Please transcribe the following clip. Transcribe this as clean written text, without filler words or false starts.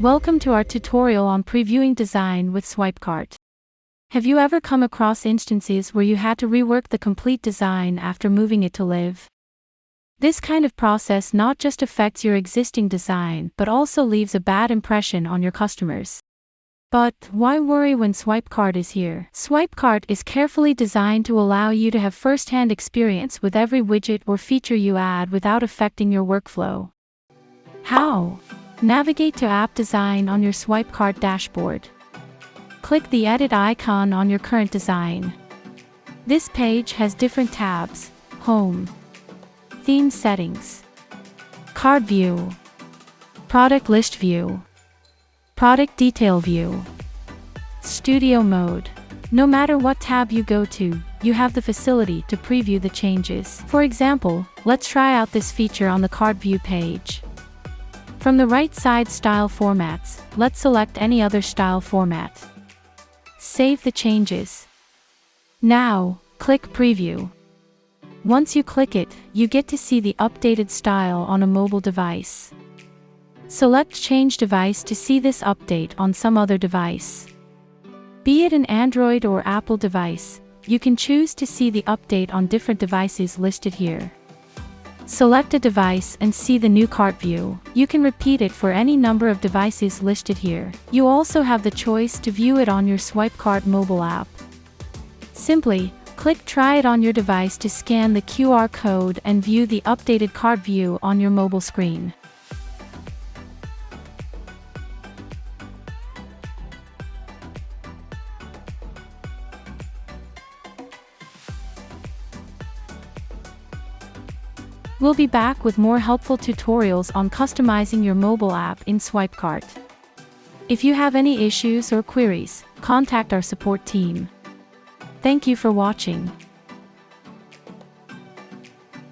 Welcome to our tutorial on previewing design with Swipecart. Have you ever come across instances where you had to rework the complete design after moving it to live? This kind of process not just affects your existing design but also leaves a bad impression on your customers. But why worry when Swipecart is here? Swipecart is carefully designed to allow you to have first-hand experience with every widget or feature you add without affecting your workflow. How? Navigate to App Design on your Swipecart dashboard. Click the edit icon on your current design. This page has different tabs: Home, Theme Settings, Card View, Product List View, Product Detail View, Studio Mode. No matter what tab you go to, you have the facility to preview the changes. For example, let's try out this feature on the Card View page. From the right side Style Formats, let's select any other style format. Save the changes. Now, click Preview. Once you click it, you get to see the updated style on a mobile device. Select Change Device to see this update on some other device. Be it an Android or Apple device, you can choose to see the update on different devices listed here. Select a device and see the new cart view. You can repeat it for any number of devices listed here. You also have the choice to view it on your Swipecart mobile app. Simply, click Try it on your device to scan the QR code and view the updated cart view on your mobile screen. We'll be back with more helpful tutorials on customizing your mobile app in Swipecart. If you have any issues or queries, contact our support team. Thank you for watching.